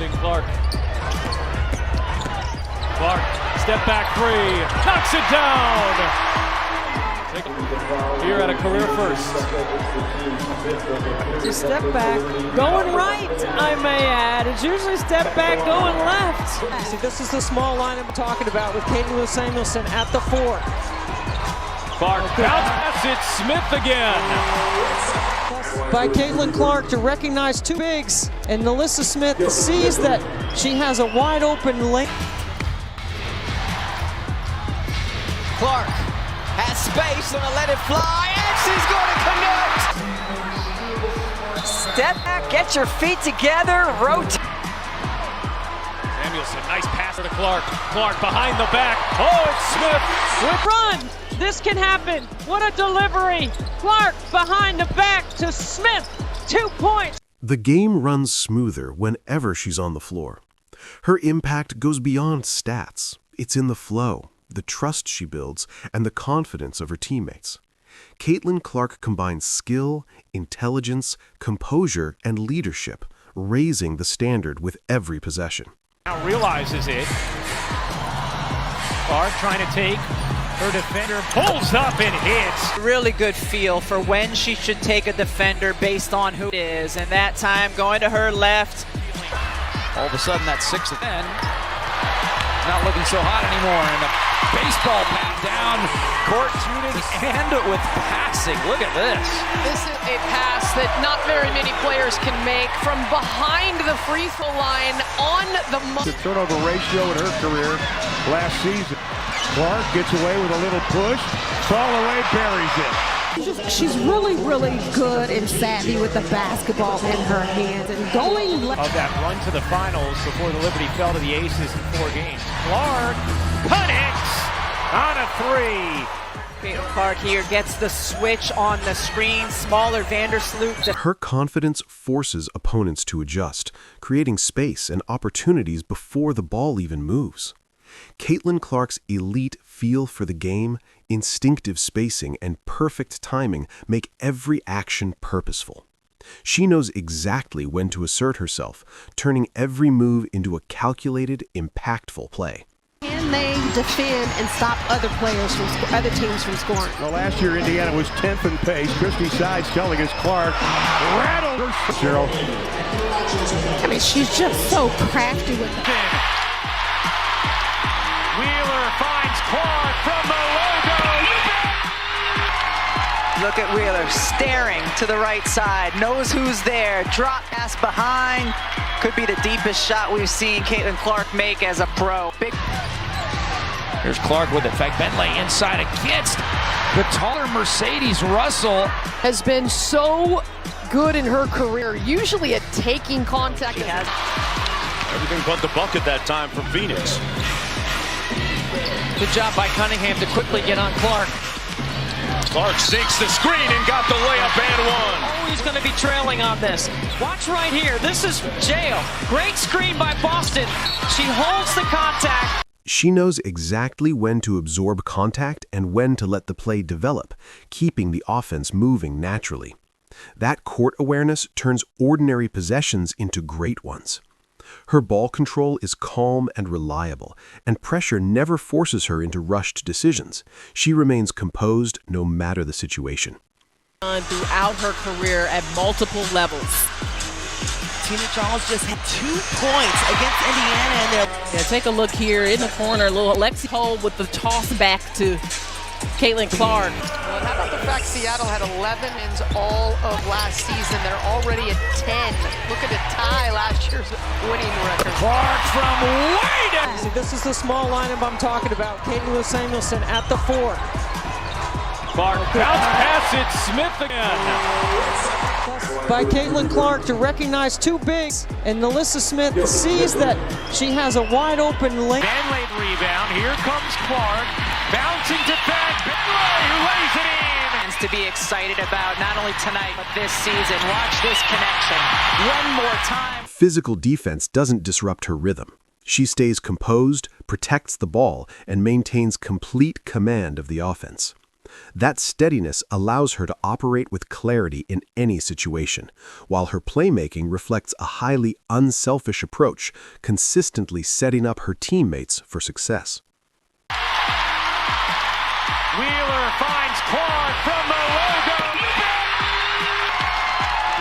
CaitlinClark. Clark, step back three, knocks it down. Here at a career first. It's a step back, going right, I may add. It's usually step back, going left. See, this is the small line I'm talking about with Caitlin Samuelson at the 4. Clark bounce, it's Smith again. By CaitlinClark to recognize two bigs, and Melissa Smith sees that she has a wide open lane. Clark has space, gonna let it fly, and she's gonna connect! Step back, get your feet together, rotate. Samuelson, nice pass to Clark. Clark behind the back. Oh, it's Smith. With run, this can happen. What a delivery. Clark behind the back to Smith. 2 points. The game runs smoother whenever she's on the floor. Her impact goes beyond stats. It's in the flow, the trust she builds, and the confidence of her teammates. CaitlinClark combines skill, intelligence, composure, and leadership, raising the standard with every possession. Now realizes it. Clark trying to take her defender, pulls up and hits. Really good feel for when she should take a defender based on who it is, and that time going to her left. All of a sudden that 6 of 10 not looking so hot anymore, and the baseball bat down, court shooting and with passing. Look at this. This is a pass that not very many players can make from behind the free throw line on the turnover ratio in her career last season. Clark gets away with a little push. Fall away, buries it. She's really, really good and savvy with the basketball in her hands and going of that run to the finals before the Liberty fell to the Aces in 4 games. Clark connects on a 3. Clark here gets the switch on the screen, smaller Vandersloot. Her confidence forces opponents to adjust, creating space and opportunities before the ball even moves. CaitlinClark's elite feel for the game, instinctive spacing, and perfect timing make every action purposeful. She knows exactly when to assert herself, turning every move into a calculated, impactful play. Can they defend and stop other players from other teams from scoring? Well, last year Indiana was 10th in pace. Christy Sides telling us Clark rattled her. Cheryl. I mean, she's just so crafty with the Wheeler finds Clark from the logo. Look at Wheeler staring to the right side, knows who's there, drop pass behind. Could be the deepest shot we've seen CaitlinClark make as a pro. Here's Clark with it. Bentley inside against the taller Mercedes Russell. has been so good in her career, usually at taking contact. She has everything but the bucket that time from Phoenix. Good job by Cunningham to quickly get on Clark. Clark sinks the screen and got the layup and one. Always going to be trailing on this. Watch right here. This is jail. Great screen by Boston. She holds the contact. She knows exactly when to absorb contact and when to let the play develop, keeping the offense moving naturally. That court awareness turns ordinary possessions into great ones. Her ball control is calm and reliable, and pressure never forces her into rushed decisions. She remains composed no matter the situation. Throughout her career at multiple levels. Tina Charles just had 2 points against Indiana. And yeah, take a look here in the corner. Little Lexi Cole with the toss back to CaitlinClark. Well, how about the fact Seattle had 11 wins all of last season? They're already at 10. Look at the tie last year's winning record. Clark from way down. See, this is the small lineup I'm talking about. Caitlin Samuelson at the 4. Clark bounce pass, it's Smith again. By CaitlinClark to recognize 2 bigs, and Melissa Smith sees that she has a wide open lane. Van-Lade rebound, here comes Clark, bouncing to back, Bentley who lays it in. to be excited about not only tonight, but this season. Watch this connection one more time. Physical defense doesn't disrupt her rhythm. She stays composed, protects the ball, and maintains complete command of the offense. That steadiness allows her to operate with clarity in any situation, while her playmaking reflects a highly unselfish approach, consistently setting up her teammates for success. Wheeler finds Clark from the logo.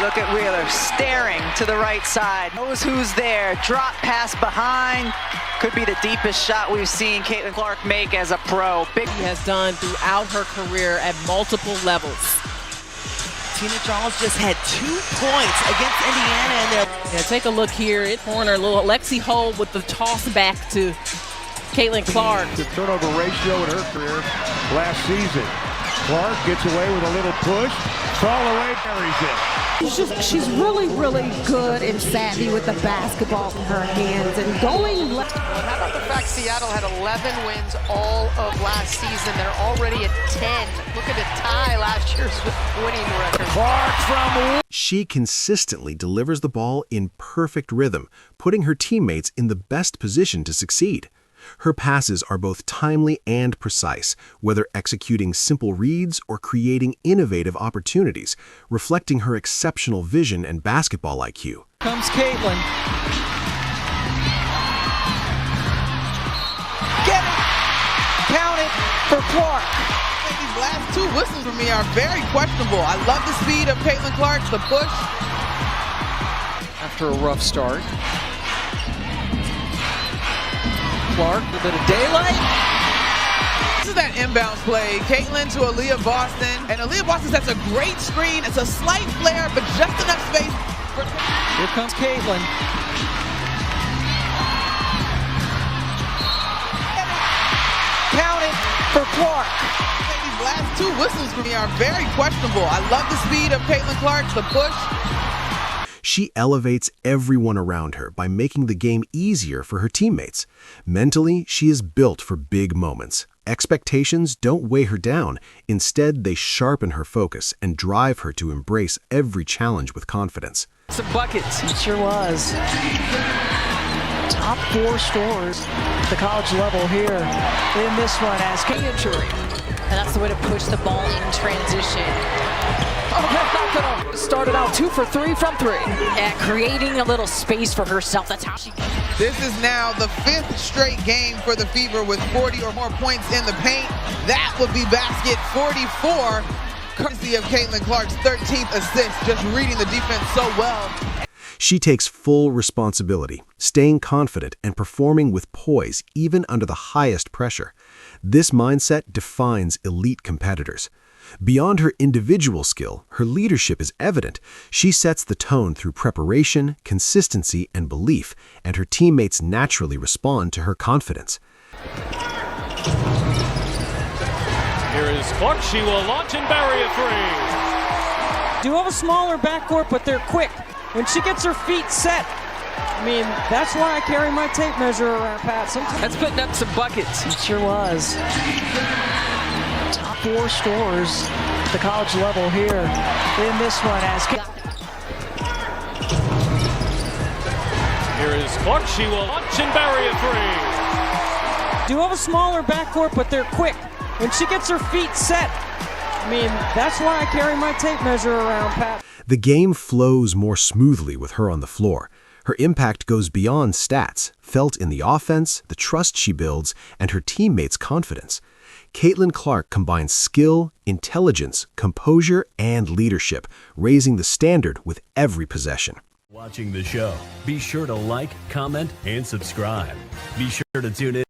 Look at Wheeler staring to the right side. Knows who's there. Drop pass behind. Could be the deepest shot we've seen CaitlinClark make as a pro. Big has done throughout her career at multiple levels. Tina Charles just had 2 points against Indiana in there. Yeah, take a look here at corner. Little Alexi Hull with the toss back to CaitlinClark. The turnover ratio in her career last season. Clark gets away with a little push. Fall away, buries it. She's really, really good and savvy with the basketball in her hands and going left. Well, how about the fact Seattle had 11 wins all of last season? They're already at 10. Look at the tie last year's winning record. Clark from... She consistently delivers the ball in perfect rhythm, putting her teammates in the best position to succeed. Her passes are both timely and precise, whether executing simple reads or creating innovative opportunities, reflecting her exceptional vision and basketball IQ. Comes Caitlin. Get it! Count it for Clark. These last 2 whistles for me are very questionable. I love the speed of CaitlinClark, the push. After a rough start. Clark, a bit of daylight. This is that inbound play. Caitlin to Aaliyah Boston. And Aaliyah Boston sets a great screen. It's a slight flare, but just enough space. Here comes Caitlin. Count it for Clark. These last 2 whistles for me are very questionable. I love the speed of CaitlinClark, the push. She elevates everyone around her by making the game easier for her teammates. Mentally, she is built for big moments. Expectations don't weigh her down. Instead, they sharpen her focus and drive her to embrace every challenge with confidence. Some buckets. It sure was. Top 4 scorers at the college level here in this one as injury. And that's the way to push the ball in transition. Oh, that's not gonna. Started out 2 for 3 from 3. And creating a little space for herself. That's how she... This is now the 5th straight game for the Fever with 40 or more points in the paint. That would be basket 44, courtesy of CaitlinClark's 13th assist, just reading the defense so well. She takes full responsibility, staying confident and performing with poise even under the highest pressure. This mindset defines elite competitors. Beyond her individual skill, her leadership is evident. She sets the tone through preparation, consistency, and belief, and her teammates naturally respond to her confidence. Here is Clark. She will launch and bury a 3. Do have a smaller backcourt, but they're quick. When she gets her feet set, I mean, that's why I carry my tape measure around, Pat. Sometimes that's putting up some buckets. It sure was. Top 4 scorers at the college level here in this one as... Here is Clark. She will launch and bury a 3. Do have a smaller backcourt, but they're quick. When she gets her feet set, I mean, that's why I carry my tape measure around, Pat. The game flows more smoothly with her on the floor. Her impact goes beyond stats, felt in the offense, the trust she builds, and her teammates' confidence. CaitlinClark combines skill, intelligence, composure, and leadership, raising the standard with every possession. Watching the show, be sure to like, comment, and subscribe. Be sure to tune in.